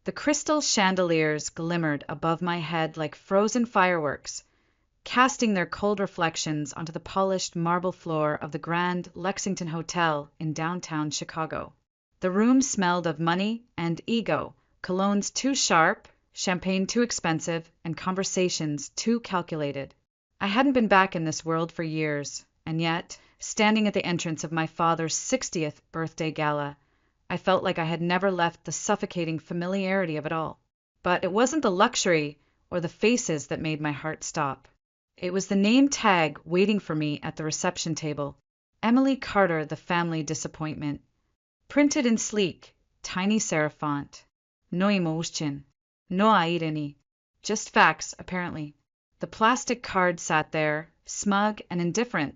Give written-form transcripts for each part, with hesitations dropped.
The crystal chandeliers glimmered above my head like frozen fireworks, casting their cold reflections onto the polished marble floor of the Grand Lexington Hotel in downtown Chicago. The room smelled of money and ego, colognes too sharp, champagne too expensive, and conversations too calculated. I hadn't been back in this world for years, and yet, standing at the entrance of my father's 60th birthday gala, I felt like I had never left the suffocating familiarity of it all. But it wasn't the luxury or the faces that made my heart stop. It was the name tag waiting for me at the reception table. Emily Carter, the family disappointment. Printed in sleek, tiny serif font. No emotion. No irony. Just facts, apparently. The plastic card sat there, smug and indifferent,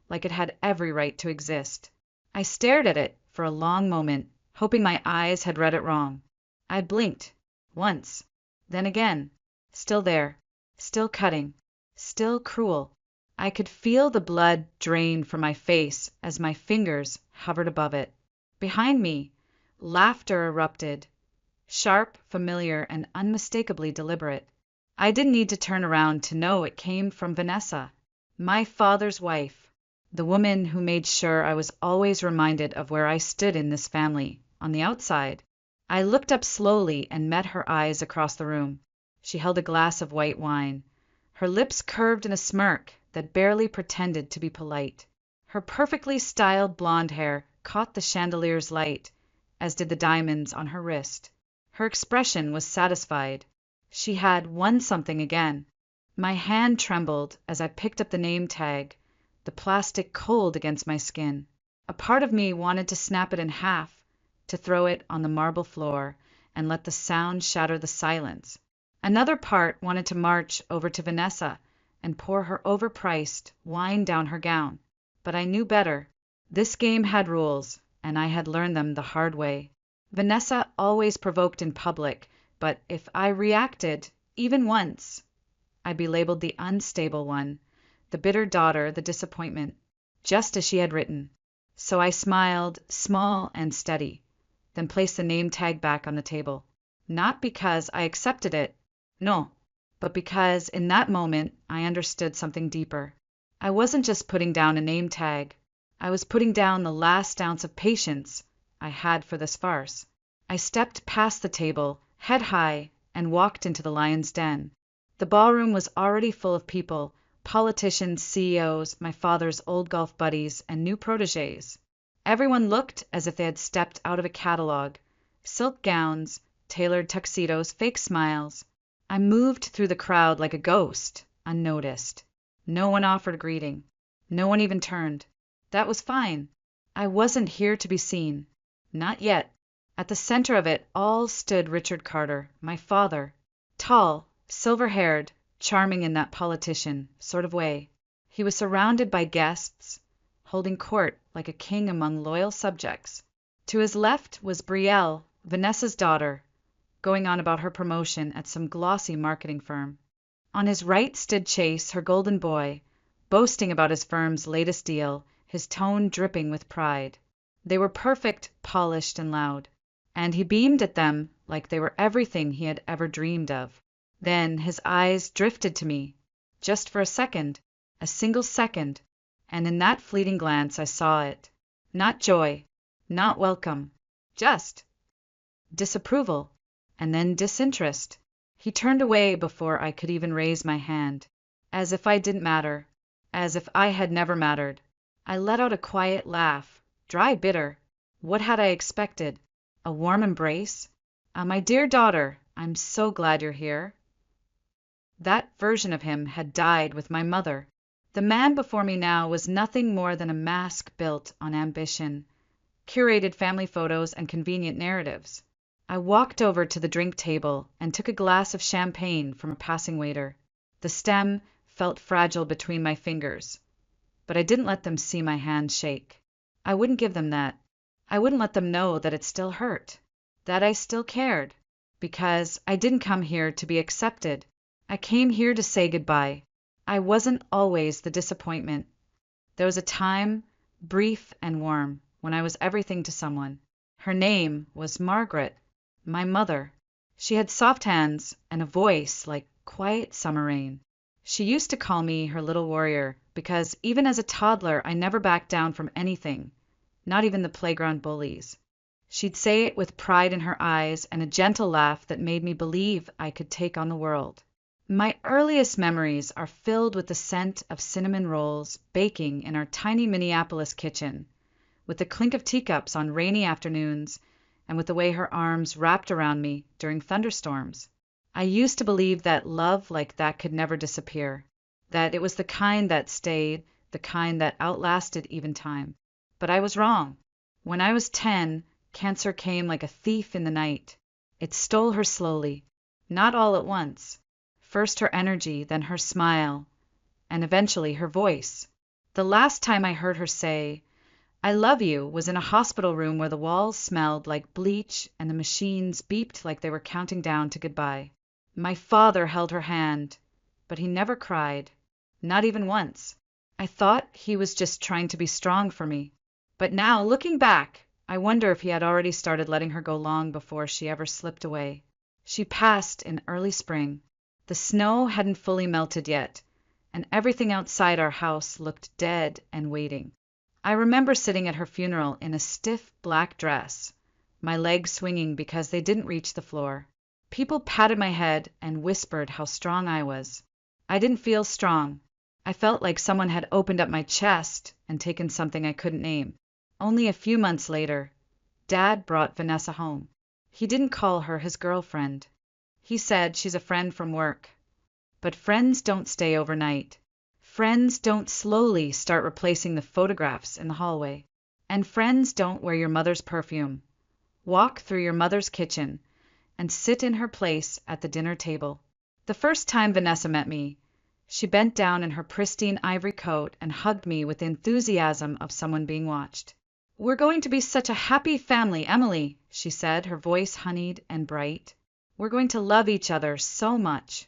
like it had every right to exist. I stared at it for a long moment, hoping my eyes had read it wrong. I blinked. Once. Then again. Still there. Still cutting. Still cruel. I could feel the blood drain from my face as my fingers hovered above it. Behind me, laughter erupted. Sharp, familiar, and unmistakably deliberate. I didn't need to turn around to know it came from Vanessa, my father's wife, the woman who made sure I was always reminded of where I stood in this family, on the outside. I looked up slowly and met her eyes across the room. She held a glass of white wine. Her lips curved in a smirk that barely pretended to be polite. Her perfectly styled blonde hair caught the chandelier's light, as did the diamonds on her wrist. Her expression was satisfied. She had won something again. My hand trembled as I picked up the name tag, the plastic cold against my skin. A part of me wanted to snap it in half, to throw it on the marble floor and let the sound shatter the silence. Another part wanted to march over to Vanessa and pour her overpriced wine down her gown. But I knew better. This game had rules, and I had learned them the hard way. Vanessa always provoked in public, but if I reacted, even once, I'd be labeled the unstable one, the bitter daughter, the disappointment, just as she had written. So I smiled, small and steady, then placed the name tag back on the table. Not because I accepted it, no, but because in that moment I understood something deeper. I wasn't just putting down a name tag. I was putting down the last ounce of patience I had for this farce. I stepped past the table, head high, and walked into the lion's den. The ballroom was already full of people, politicians, CEOs, my father's old golf buddies, and new protégés. Everyone looked as if they had stepped out of a catalog. Silk gowns, tailored tuxedos, fake smiles. I moved through the crowd like a ghost, unnoticed. No one offered a greeting. No one even turned. That was fine. I wasn't here to be seen. Not yet. At the center of it all stood Richard Carter, my father. Tall, silver-haired, charming in that politician sort of way. He was surrounded by guests, holding court like a king among loyal subjects. To his left was Brielle, Vanessa's daughter, going on about her promotion at some glossy marketing firm. On his right stood Chase, her golden boy, boasting about his firm's latest deal, his tone dripping with pride. They were perfect, polished, and loud, and he beamed at them like they were everything he had ever dreamed of. Then his eyes drifted to me, just for a single second, and in that fleeting glance I saw it. Not joy, not welcome, just disapproval, and then disinterest. He turned away before I could even raise my hand, as if I didn't matter, as if I had never mattered. I let out a quiet laugh, dry, bitter. What had I expected? A warm embrace? My dear daughter, I'm so glad you're here. That version of him had died with my mother. The man before me now was nothing more than a mask built on ambition, curated family photos, and convenient narratives. I walked over to the drink table and took a glass of champagne from a passing waiter. The stem felt fragile between my fingers, but I didn't let them see my hand shake. I wouldn't give them that. I wouldn't let them know that it still hurt, that I still cared, because I didn't come here to be accepted. I came here to say goodbye. I wasn't always the disappointment. There was a time, brief and warm, when I was everything to someone. Her name was Margaret, my mother. She had soft hands and a voice like quiet summer rain. She used to call me her little warrior because even as a toddler I never backed down from anything, not even the playground bullies. She'd say it with pride in her eyes and a gentle laugh that made me believe I could take on the world. My earliest memories are filled with the scent of cinnamon rolls baking in our tiny Minneapolis kitchen, with the clink of teacups on rainy afternoons, and with the way her arms wrapped around me during thunderstorms. I used to believe that love like that could never disappear, that it was the kind that stayed, the kind that outlasted even time. But I was wrong. When I was 10, cancer came like a thief in the night. It stole her slowly, not all at once. First her energy, then her smile, and eventually her voice. The last time I heard her say, "I love you," was in a hospital room where the walls smelled like bleach and the machines beeped like they were counting down to goodbye. My father held her hand, but he never cried, not even once. I thought he was just trying to be strong for me. But now, looking back, I wonder if he had already started letting her go long before she ever slipped away. She passed in early spring. The snow hadn't fully melted yet, and everything outside our house looked dead and waiting. I remember sitting at her funeral in a stiff black dress, my legs swinging because they didn't reach the floor. People patted my head and whispered how strong I was. I didn't feel strong. I felt like someone had opened up my chest and taken something I couldn't name. Only a few months later, Dad brought Vanessa home. He didn't call her his girlfriend. He said she's a friend from work. But friends don't stay overnight. Friends don't slowly start replacing the photographs in the hallway. And friends don't wear your mother's perfume, walk through your mother's kitchen, and sit in her place at the dinner table. The first time Vanessa met me, she bent down in her pristine ivory coat and hugged me with the enthusiasm of someone being watched. "We're going to be such a happy family, Emily," she said, her voice honeyed and bright. "We're going to love each other so much."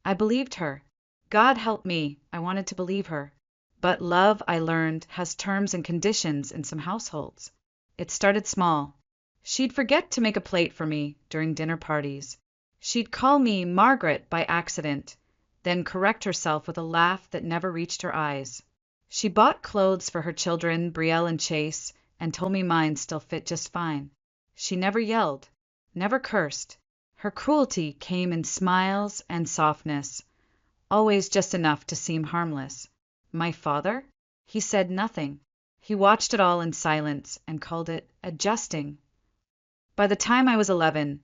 I believed her. God help me, I wanted to believe her. But love, I learned, has terms and conditions in some households. It started small. She'd forget to make a plate for me during dinner parties. She'd call me Margaret by accident, then correct herself with a laugh that never reached her eyes. She bought clothes for her children, Brielle and Chase, and told me mine still fit just fine. She never yelled, never cursed. Her cruelty came in smiles and softness, always just enough to seem harmless. My father? He said nothing. He watched it all in silence and called it adjusting. By the time I was 11,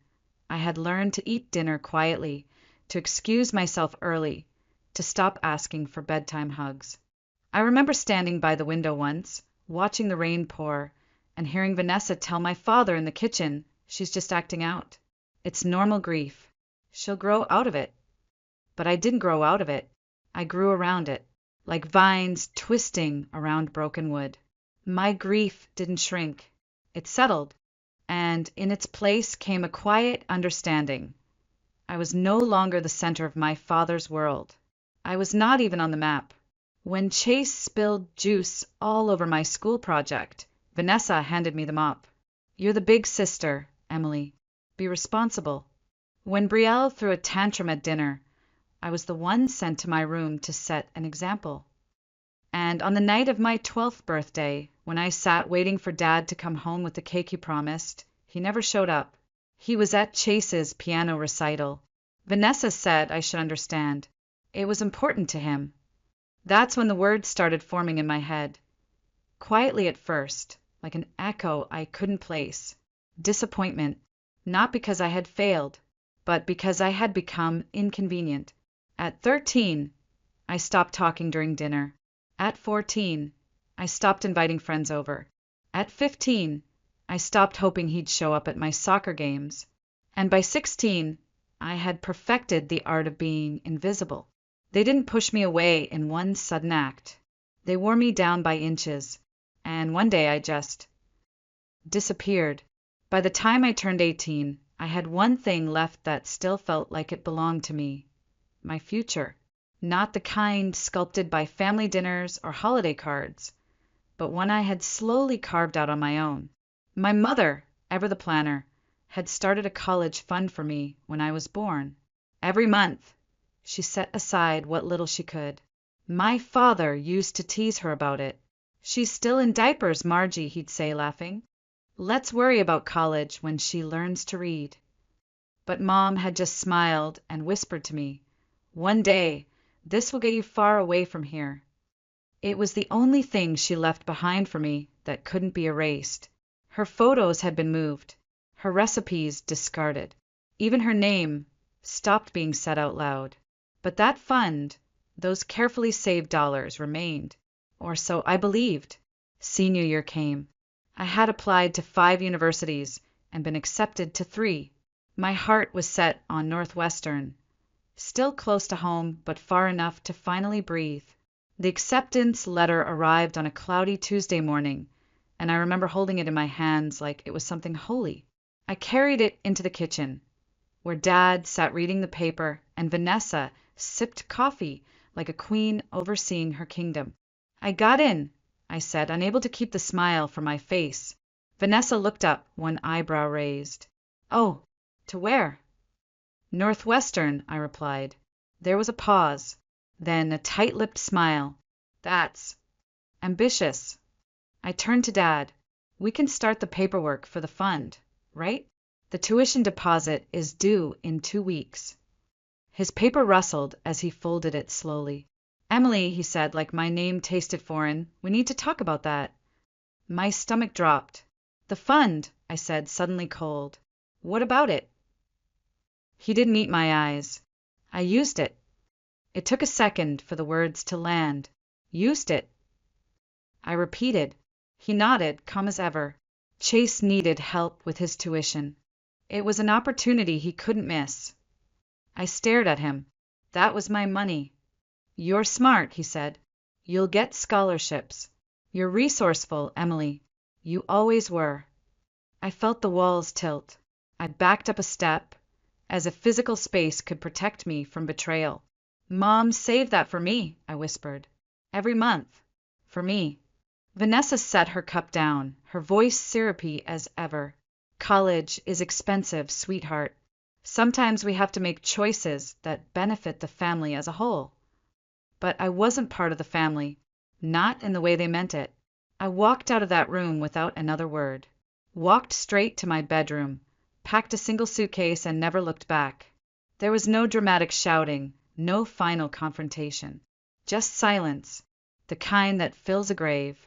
I had learned to eat dinner quietly, to excuse myself early, to stop asking for bedtime hugs. I remember standing by the window once, watching the rain pour, and hearing Vanessa tell my father in the kitchen, "She's just acting out. It's normal grief. She'll grow out of it." But I didn't grow out of it. I grew around it, like vines twisting around broken wood. My grief didn't shrink. It settled, and in its place came a quiet understanding. I was no longer the center of my father's world. I was not even on the map. When Chase spilled juice all over my school project, Vanessa handed me the mop. "You're the big sister, Emily. Be responsible." When Brielle threw a tantrum at dinner, I was the one sent to my room to set an example. And on the night of my 12th birthday, when I sat waiting for Dad to come home with the cake he promised, he never showed up. He was at Chase's piano recital. Vanessa said I should understand. It was important to him. That's when the words started forming in my head. Quietly at first, like an echo I couldn't place. Disappointment, not because I had failed, but because I had become inconvenient. At 13, I stopped talking during dinner. At 14, I stopped inviting friends over. At 15, I stopped hoping he'd show up at my soccer games. And by 16, I had perfected the art of being invisible. They didn't push me away in one sudden act. They wore me down by inches, and one day I just disappeared. By the time I turned 18, I had one thing left that still felt like it belonged to me. My future. Not the kind sculpted by family dinners or holiday cards, but one I had slowly carved out on my own. My mother, ever the planner, had started a college fund for me when I was born. Every month, she set aside what little she could. My father used to tease her about it. "She's still in diapers, Margie," he'd say, laughing. "Let's worry about college when she learns to read." But Mom had just smiled and whispered to me, "One day, this will get you far away from here." It was the only thing she left behind for me that couldn't be erased. Her photos had been moved, her recipes discarded. Even her name stopped being said out loud. But that fund, those carefully saved dollars, remained. Or so I believed. Senior year came. I had applied to 5 universities and been accepted to 3. My heart was set on Northwestern, still close to home, but far enough to finally breathe. The acceptance letter arrived on a cloudy Tuesday morning, and I remember holding it in my hands like it was something holy. I carried it into the kitchen, where Dad sat reading the paper and Vanessa sipped coffee like a queen overseeing her kingdom. "I got in," I said, unable to keep the smile from my face. Vanessa looked up, one eyebrow raised. "Oh, to where?" "Northwestern," I replied. There was a pause, then a tight-lipped smile. "That's ambitious." I turned to Dad. "We can start the paperwork for the fund, right? The tuition deposit is due in 2 weeks." His paper rustled as he folded it slowly. "Emily," he said, like my name tasted foreign, "we need to talk about that." My stomach dropped. "The fund," I said, suddenly cold. "What about it?" He didn't meet my eyes. "I used it." It took a second for the words to land. "Used it?" I repeated. He nodded, calm as ever. Chase needed help with his tuition. It was an opportunity he couldn't miss. I stared at him. "That was my money." "You're smart," he said. "You'll get scholarships. You're resourceful, Emily. You always were." I felt the walls tilt. I backed up a step, as if physical space could protect me from betrayal. "Mom saved that for me," I whispered. "Every month. For me." Vanessa set her cup down, her voice syrupy as ever. "College is expensive, sweetheart. Sometimes we have to make choices that benefit the family as a whole." But I wasn't part of the family, not in the way they meant it. I walked out of that room without another word, walked straight to my bedroom, packed a single suitcase, and never looked back. There was no dramatic shouting, no final confrontation, just silence, the kind that fills a grave.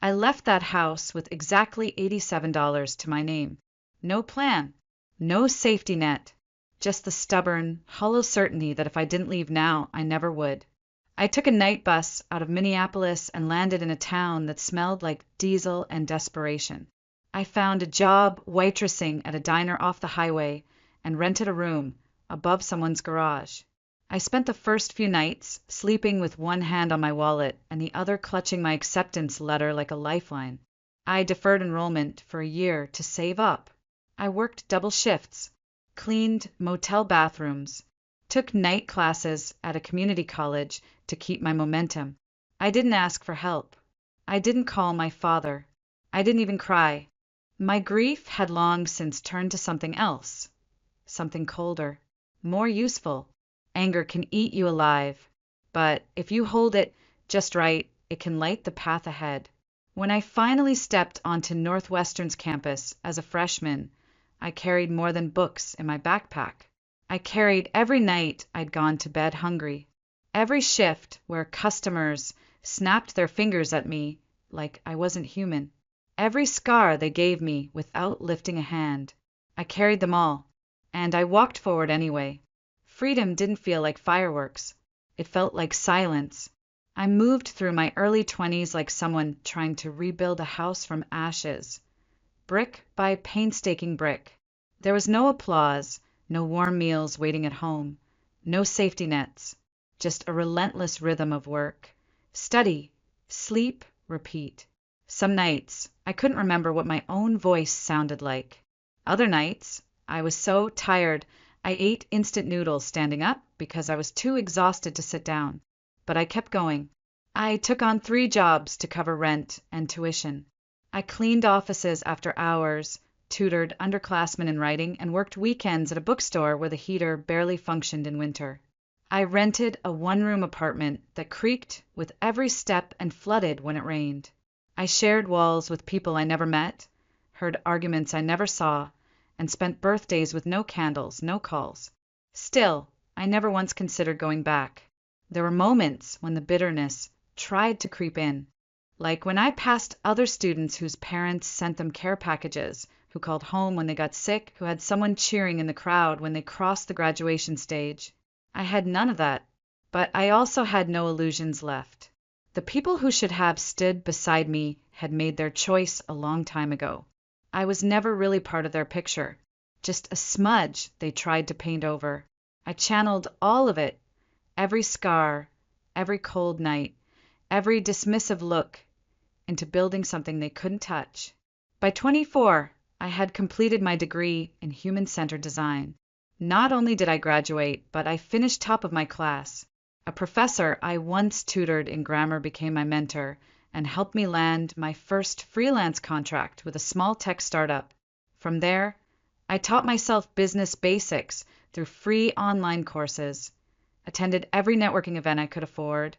I left that house with exactly $87 to my name. No plan, no safety net, just the stubborn, hollow certainty that if I didn't leave now, I never would. I took a night bus out of Minneapolis and landed in a town that smelled like diesel and desperation. I found a job waitressing at a diner off the highway and rented a room above someone's garage. I spent the first few nights sleeping with one hand on my wallet and the other clutching my acceptance letter like a lifeline. I deferred enrollment for a year to save up. I worked double shifts, cleaned motel bathrooms, took night classes at a community college to keep my momentum. I didn't ask for help. I didn't call my father. I didn't even cry. My grief had long since turned to something else, something colder, more useful. Anger can eat you alive, but if you hold it just right, it can light the path ahead. When I finally stepped onto Northwestern's campus as a freshman, I carried more than books in my backpack. I carried every night I'd gone to bed hungry, every shift where customers snapped their fingers at me like I wasn't human, every scar they gave me without lifting a hand. I carried them all, and I walked forward anyway. Freedom didn't feel like fireworks. It felt like silence. I moved through my early 20s like someone trying to rebuild a house from ashes, brick by painstaking brick. There was no applause, no warm meals waiting at home, no safety nets, just a relentless rhythm of work, study, sleep, repeat. Some nights, I couldn't remember what my own voice sounded like. Other nights, I was so tired I ate instant noodles standing up because I was too exhausted to sit down. But I kept going. I took on 3 jobs to cover rent and tuition. I cleaned offices after hours, tutored underclassmen in writing, and worked weekends at a bookstore where the heater barely functioned in winter. I rented a one-room apartment that creaked with every step and flooded when it rained. I shared walls with people I never met, heard arguments I never saw, and spent birthdays with no candles, no calls. Still, I never once considered going back. There were moments when the bitterness tried to creep in, like when I passed other students whose parents sent them care packages, who called home when they got sick, who had someone cheering in the crowd when they crossed the graduation stage. I had none of that, but I also had no illusions left. The people who should have stood beside me had made their choice a long time ago. I was never really part of their picture, just a smudge they tried to paint over. I channeled all of it, every scar, every cold night, every dismissive look, into building something they couldn't touch. By 24, I had completed my degree in human-centered design. Not only did I graduate, but I finished top of my class. A professor I once tutored in grammar became my mentor and helped me land my first freelance contract with a small tech startup. From there, I taught myself business basics through free online courses, attended every networking event I could afford,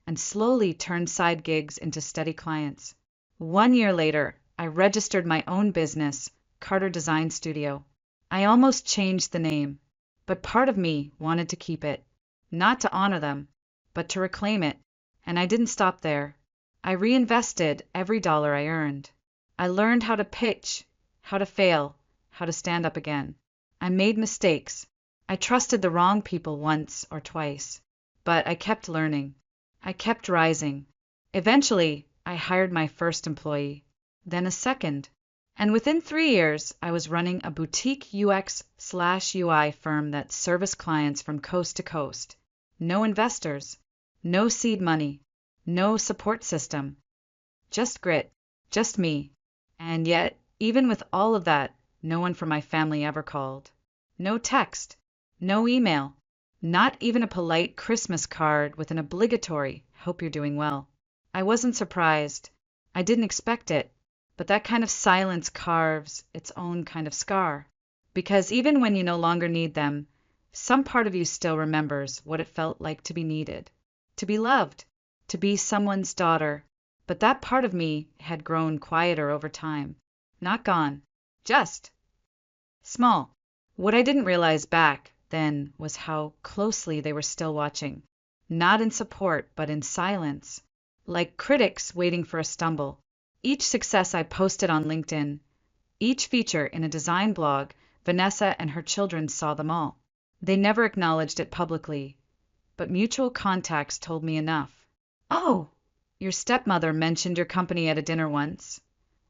and slowly turned side gigs into steady clients. 1 year later, I registered my own business, Carter Design Studio. I almost changed the name, but part of me wanted to keep it, not to honor them, but to reclaim it, and I didn't stop there. I reinvested every dollar I earned. I learned how to pitch, how to fail, how to stand up again. I made mistakes. I trusted the wrong people once or twice, but I kept learning. I kept rising. Eventually, I hired my first employee, then a second. And within 3 years, I was running a boutique UX/UI firm that serviced clients from coast to coast. No investors, no seed money, no support system. Just grit, just me. And yet, even with all of that, no one from my family ever called. No text, no email, not even a polite Christmas card with an obligatory, "Hope you're doing well." I wasn't surprised. I didn't expect it. But that kind of silence carves its own kind of scar. Because even when you no longer need them, some part of you still remembers what it felt like to be needed, to be loved, to be someone's daughter. But that part of me had grown quieter over time. Not gone, just small. What I didn't realize back then was how closely they were still watching. Not in support, but in silence. Like critics waiting for a stumble. Each success I posted on LinkedIn, each feature in a design blog, Vanessa and her children saw them all. They never acknowledged it publicly, but mutual contacts told me enough. "Oh, your stepmother mentioned your company at a dinner once,"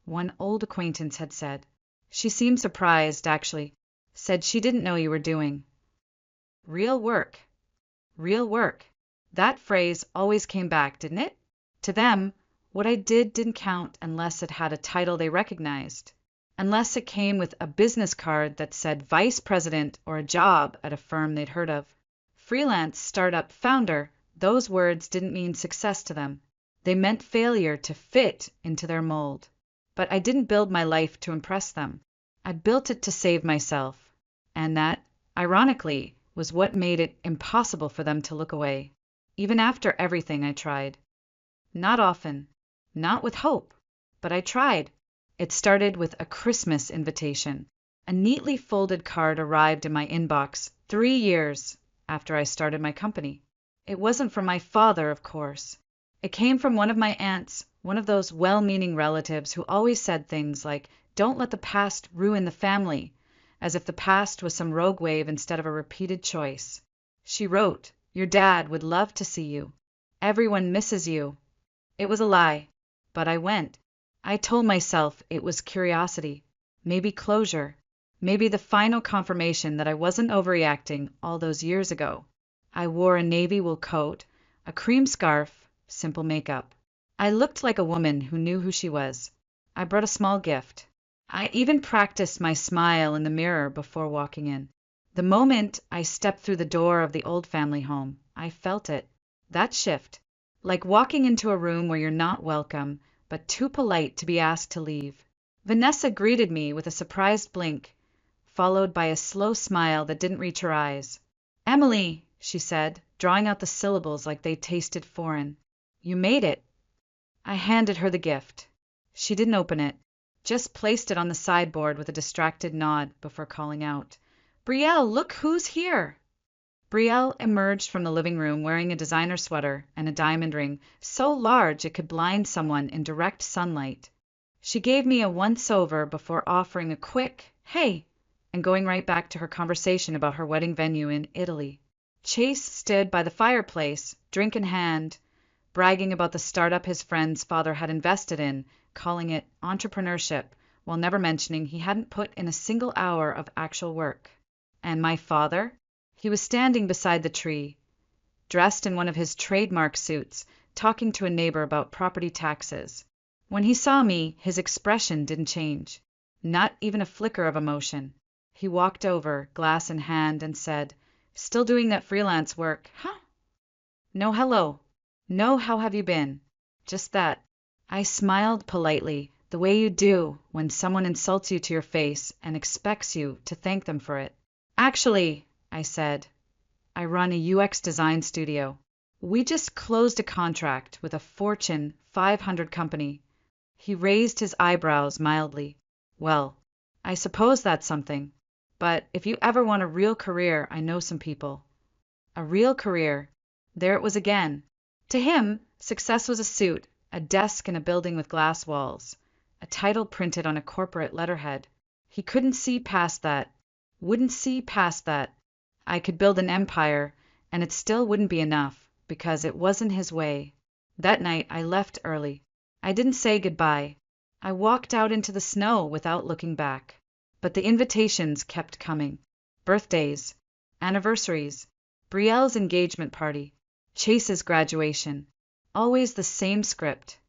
one old acquaintance had said. She seemed surprised, actually. Said she didn't know you were doing real work. Real work. That phrase always came back, didn't it? To them, what I did didn't count unless it had a title they recognized, unless it came with a business card that said vice president or a job at a firm they'd heard of. Freelance, startup, founder, those words didn't mean success to them. They meant failure to fit into their mold. But I didn't build my life to impress them. I built it to save myself. And that, ironically, was what made it impossible for them to look away, even after everything I tried. Not often. Not with hope, but I tried. It started with a Christmas invitation. A neatly folded card arrived in my inbox 3 years after I started my company. It wasn't from my father, of course. It came from one of my aunts, one of those well-meaning relatives who always said things like, "Don't let the past ruin the family," as if the past was some rogue wave instead of a repeated choice. She wrote, "Your dad would love to see you. Everyone misses you." It was a lie. But I went. I told myself it was curiosity, maybe closure, maybe the final confirmation that I wasn't overreacting all those years ago. I wore a navy wool coat, a cream scarf, simple makeup. I looked like a woman who knew who she was. I brought a small gift. I even practiced my smile in the mirror before walking in. The moment I stepped through the door of the old family home, I felt it. That shift. Like walking into a room where you're not welcome, but too polite to be asked to leave. Vanessa greeted me with a surprised blink, followed by a slow smile that didn't reach her eyes. "Emily," she said, drawing out the syllables like they tasted foreign. "You made it." I handed her the gift. She didn't open it, just placed it on the sideboard with a distracted nod before calling out, "Brielle, look who's here!" Brielle emerged from the living room wearing a designer sweater and a diamond ring so large it could blind someone in direct sunlight. She gave me a once-over before offering a quick, "Hey," and going right back to her conversation about her wedding venue in Italy. Chase stood by the fireplace, drink in hand, bragging about the startup his friend's father had invested in, calling it entrepreneurship, while never mentioning he hadn't put in a single hour of actual work. And my father? He was standing beside the tree, dressed in one of his trademark suits, talking to a neighbor about property taxes. When he saw me, his expression didn't change. Not even a flicker of emotion. He walked over, glass in hand, and said, "Still doing that freelance work, huh? No hello. No how have you been. Just that." I smiled politely, the way you do when someone insults you to your face and expects you to thank them for it. "Actually," I said, "I run a UX design studio. We just closed a contract with a Fortune 500 company." He raised his eyebrows mildly. "Well, I suppose that's something. But if you ever want a real career, I know some people." A real career. There it was again. To him, success was a suit, a desk in a building with glass walls, a title printed on a corporate letterhead. He couldn't see past that. Wouldn't see past that. I could build an empire, and it still wouldn't be enough, because it wasn't his way. That night I left early. I didn't say goodbye. I walked out into the snow without looking back. But the invitations kept coming. Birthdays, anniversaries, Brielle's engagement party, Chase's graduation. Always the same script.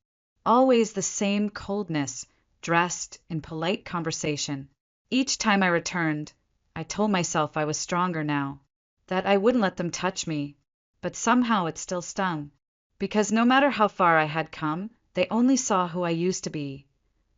Always the same coldness, dressed in polite conversation. Each time I returned, I told myself I was stronger now, that I wouldn't let them touch me, but somehow it still stung. Because no matter how far I had come, they only saw who I used to be.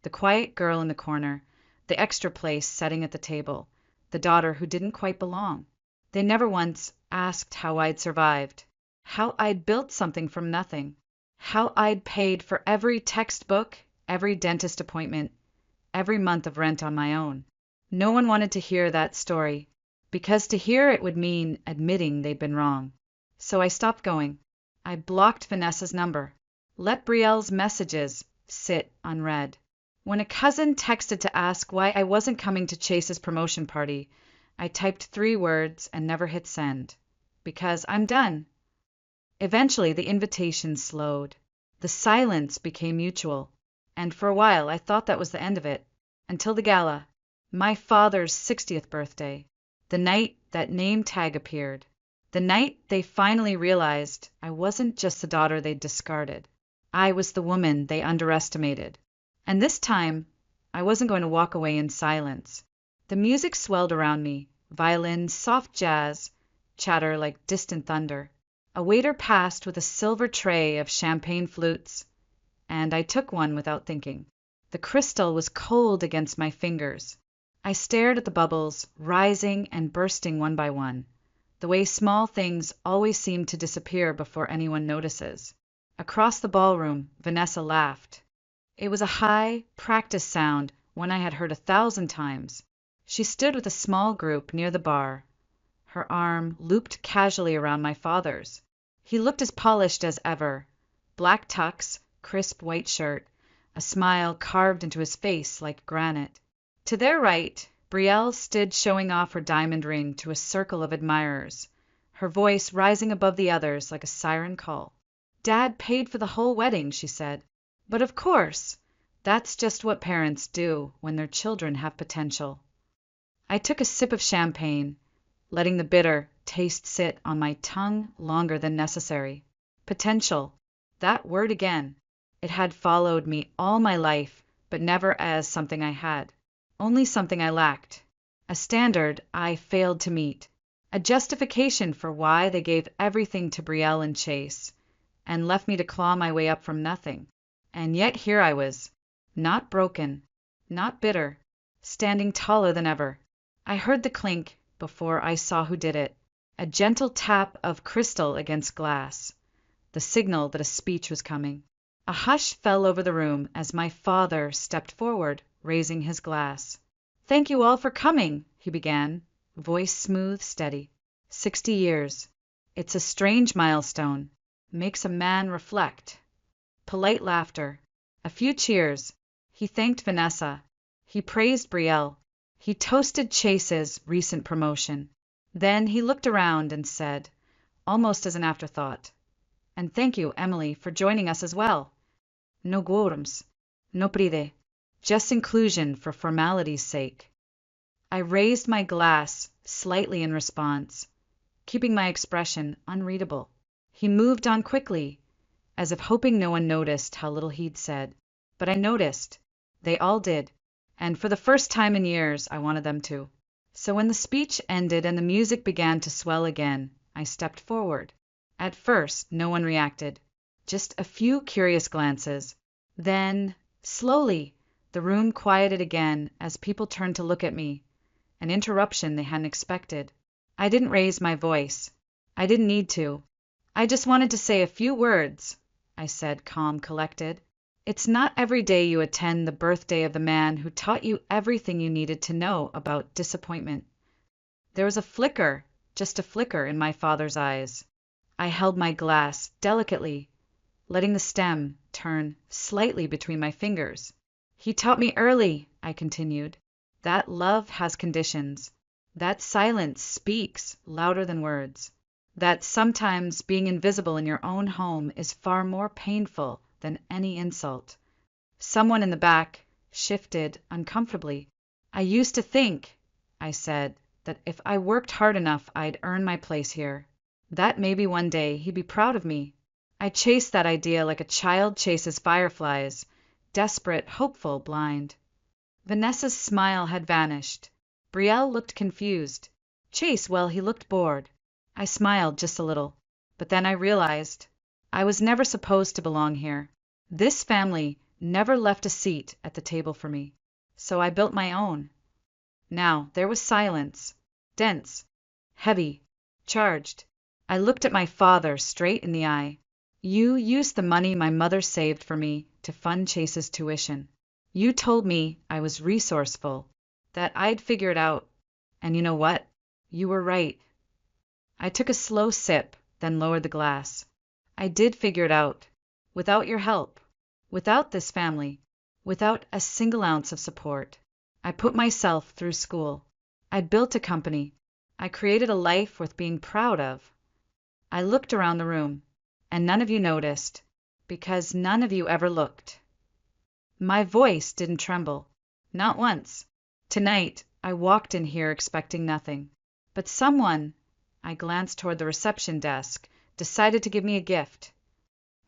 The quiet girl in the corner, the extra place setting at the table, the daughter who didn't quite belong. They never once asked how I'd survived, how I'd built something from nothing, how I'd paid for every textbook, every dentist appointment, every month of rent on my own. No one wanted to hear that story, because to hear it would mean admitting they'd been wrong. So I stopped going. I blocked Vanessa's number. Let Brielle's messages sit unread. When a cousin texted to ask why I wasn't coming to Chase's promotion party, I typed 3 words and never hit send. Because I'm done. Eventually the invitation slowed. The silence became mutual. And for a while I thought that was the end of it. Until the gala. My father's 60th birthday. The night that name tag appeared. The night they finally realized I wasn't just the daughter they'd discarded. I was the woman they underestimated. And this time, I wasn't going to walk away in silence. The music swelled around me, violins, soft jazz, chatter like distant thunder. A waiter passed with a silver tray of champagne flutes, and I took one without thinking. The crystal was cold against my fingers. I stared at the bubbles, rising and bursting one by one, the way small things always seem to disappear before anyone notices. Across the ballroom, Vanessa laughed. It was a high, practiced sound, one I had heard 1,000 times. She stood with a small group near the bar, her arm looped casually around my father's. He looked as polished as ever. Black tux, crisp white shirt, a smile carved into his face like granite. To their right, Brielle stood showing off her diamond ring to a circle of admirers, her voice rising above the others like a siren call. "Dad paid for the whole wedding," she said. "But of course, that's just what parents do when their children have potential." I took a sip of champagne, letting the bitter taste sit on my tongue longer than necessary. Potential. That word again. It had followed me all my life, but never as something I had. Only something I lacked. A standard I failed to meet. A justification for why they gave everything to Brielle and Chase, and left me to claw my way up from nothing. And yet here I was. Not broken. not bitter, standing taller than ever. I heard the clink before I saw who did it, a gentle tap of crystal against glass, the signal that a speech was coming. A hush fell over the room as my father stepped forward, raising his glass. "Thank you all for coming," he began, voice smooth, steady. 60 years. It's a strange milestone. Makes a man reflect. Polite laughter. A few cheers. He thanked Vanessa. He praised Brielle. He toasted Chase's recent promotion. Then he looked around and said, almost as an afterthought, "And thank you, Emily, for joining us as well. No quorums. No pride. Just inclusion for formality's sake." I raised my glass slightly in response, keeping my expression unreadable. He moved on quickly, as if hoping no one noticed how little he'd said. But I noticed. They all did. And for the first time in years, I wanted them to. So when the speech ended and the music began to swell again, I stepped forward. At first, no one reacted. Just a few curious glances. Then, slowly, the room quieted again as people turned to look at me, an interruption they hadn't expected. I didn't raise my voice. I didn't need to. "I just wanted to say a few words," I said, calm, collected. "It's not every day you attend the birthday of the man who taught you everything you needed to know about disappointment." There was a flicker, just a flicker, in my father's eyes. I held my glass delicately, letting the stem turn slightly between my fingers. "He taught me early," I continued, "that love has conditions, that silence speaks louder than words, that sometimes being invisible in your own home is far more painful than any insult." Someone in the back shifted uncomfortably. "I used to think," I said, "that if I worked hard enough I'd earn my place here, that maybe one day he'd be proud of me." I chased that idea like a child chases fireflies, desperate, hopeful, blind. Vanessa's smile had vanished. Brielle looked confused. Chase, well, he looked bored. I smiled just a little, but then I realized I was never supposed to belong here. This family never left a seat at the table for me, so I built my own. Now there was silence, dense, heavy, charged. I looked at my father straight in the eye. "You used the money my mother saved for me to fund Chase's tuition. You told me I was resourceful, that I'd figure it out. And you know what? You were right." I took a slow sip, then lowered the glass. "I did figure it out. Without your help. Without this family. Without a single ounce of support. I put myself through school. I built a company. I created a life worth being proud of." I looked around the room, and none of you noticed, because none of you ever looked. My voice didn't tremble. Not once. Tonight, I walked in here expecting nothing. But someone, I glanced toward the reception desk, decided to give me a gift.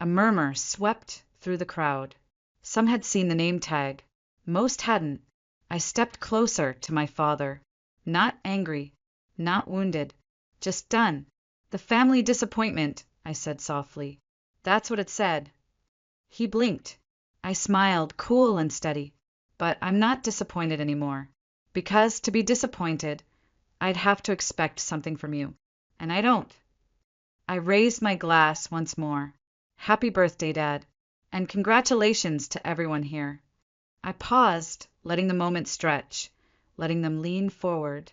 A murmur swept through the crowd. Some had seen the name tag. Most hadn't. I stepped closer to my father. Not angry, not wounded, just done. "The family disappointment," I said softly. "That's what it said." He blinked. I smiled, cool and steady. "But I'm not disappointed anymore. Because to be disappointed, I'd have to expect something from you. And I don't." I raised my glass once more. "Happy birthday, Dad. And congratulations to everyone here." I paused, letting the moment stretch, letting them lean forward,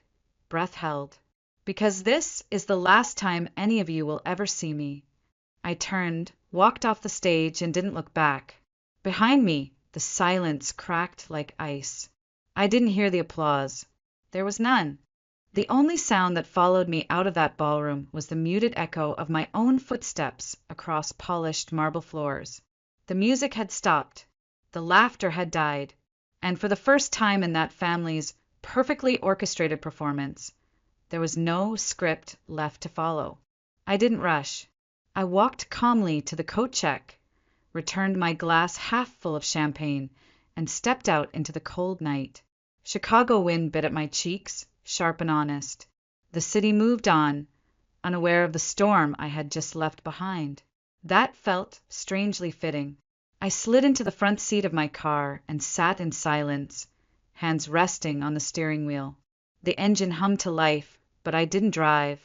breath held. "Because this is the last time any of you will ever see me." I turned, walked off the stage, and didn't look back. Behind me, the silence cracked like ice. I didn't hear the applause. There was none. The only sound that followed me out of that ballroom was the muted echo of my own footsteps across polished marble floors. The music had stopped. The laughter had died. And for the first time in that family's perfectly orchestrated performance, there was no script left to follow. I didn't rush. I walked calmly to the coat check, returned my glass half full of champagne, and stepped out into the cold night. Chicago wind bit at my cheeks, sharp and honest. The city moved on, unaware of the storm I had just left behind. That felt strangely fitting. I slid into the front seat of my car and sat in silence, hands resting on the steering wheel. The engine hummed to life, but I didn't drive.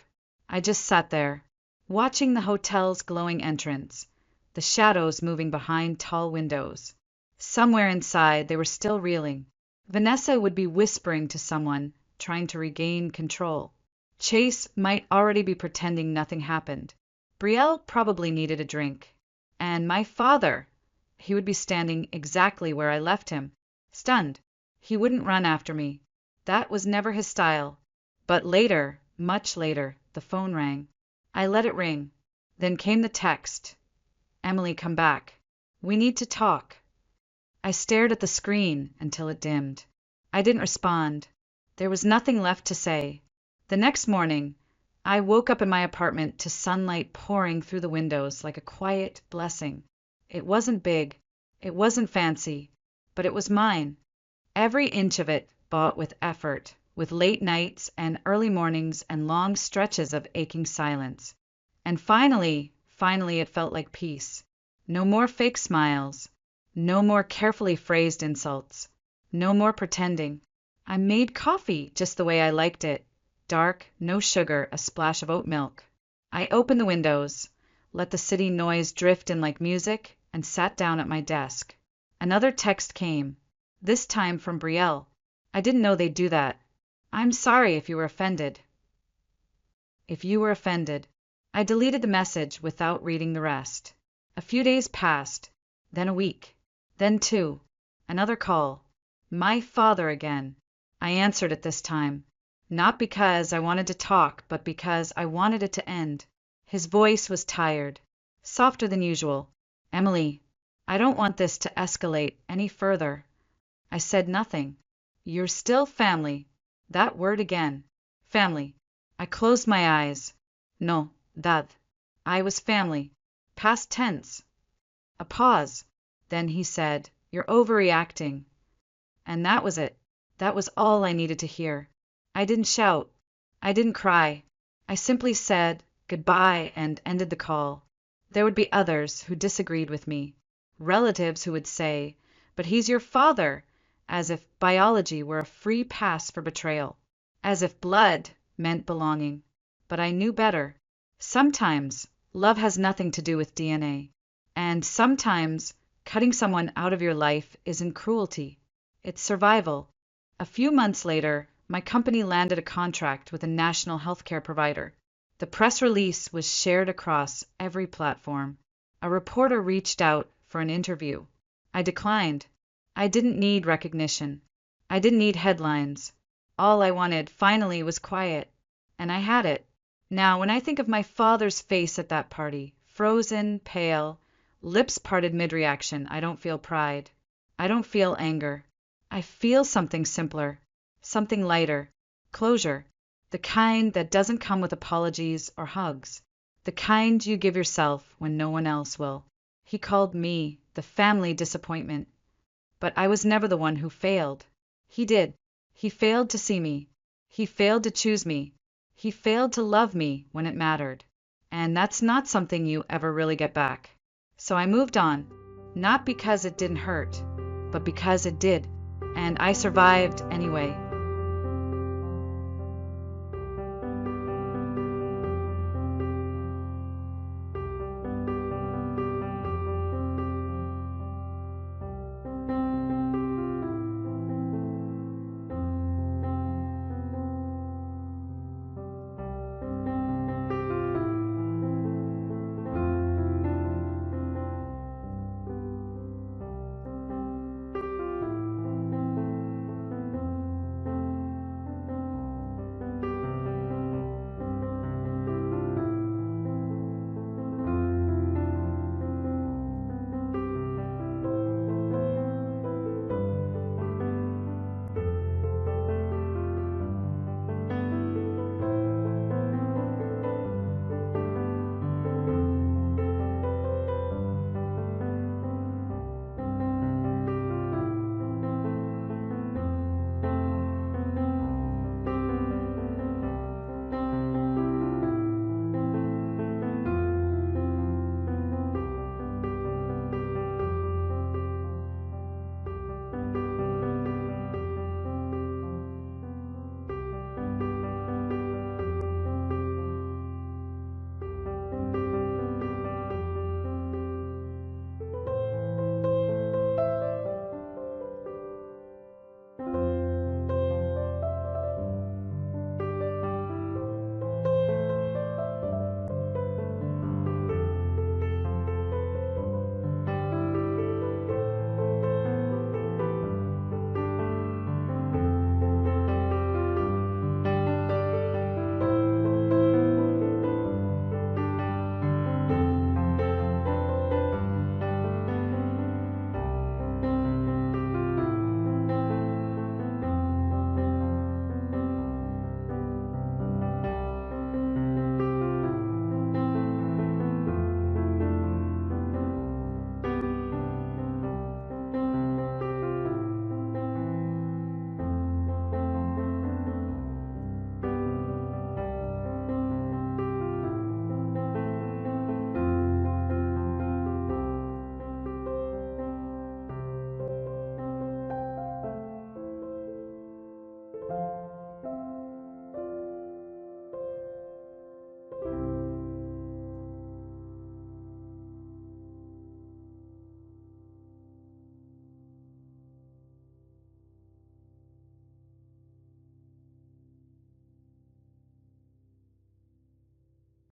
I just sat there, watching the hotel's glowing entrance, the shadows moving behind tall windows. Somewhere inside, they were still reeling. Vanessa would be whispering to someone, trying to regain control. Chase might already be pretending nothing happened. Brielle probably needed a drink. And my father, he would be standing exactly where I left him, stunned. He wouldn't run after me. That was never his style. But later, much later, the phone rang. I let it ring. Then came the text. Emily, come back. We need to talk. I stared at the screen until it dimmed. I didn't respond. There was nothing left to say. The next morning, I woke up in my apartment to sunlight pouring through the windows like a quiet blessing. It wasn't big. It wasn't fancy. But it was mine. Every inch of it bought with effort, with late nights and early mornings and long stretches of aching silence. And finally it felt like peace. No more fake smiles. No more carefully phrased insults. No more pretending. I made coffee just the way I liked it. Dark, no sugar, a splash of oat milk. I opened the windows, let the city noise drift in like music, and sat down at my desk. Another text came, this time from Brielle. I didn't know they'd do that. I'm sorry if you were offended. If you were offended. I deleted the message without reading the rest. A few days passed, then a week, then two. Another call. My father again. I answered it this time. Not because I wanted to talk, but because I wanted it to end. His voice was tired, softer than usual. Emily, I don't want this to escalate any further. I said nothing. You're still family. That word again. Family. I closed my eyes. No, dad. I was family. Past tense. A pause. Then he said, You're overreacting. And that was it. That was all I needed to hear. I didn't shout. I didn't cry. I simply said goodbye and ended the call. There would be others who disagreed with me. Relatives who would say, But he's your father, as if biology were a free pass for betrayal. As if blood meant belonging. But I knew better. Sometimes love has nothing to do with DNA. And sometimes cutting someone out of your life isn't cruelty. It's survival. A few months later, my company landed a contract with a national healthcare provider. The press release was shared across every platform. A reporter reached out for an interview. I declined. I didn't need recognition. I didn't need headlines. All I wanted finally was quiet. And I had it. Now, when I think of my father's face at that party, frozen, pale, lips parted mid-reaction, I don't feel pride. I don't feel anger. I feel something simpler. Something lighter. Closure. The kind that doesn't come with apologies or hugs. The kind you give yourself when no one else will. He called me the family disappointment. But I was never the one who failed. He did. He failed to see me. He failed to choose me. He failed to love me when it mattered. And that's not something you ever really get back. So I moved on. Not because it didn't hurt, but because it did. And I survived anyway.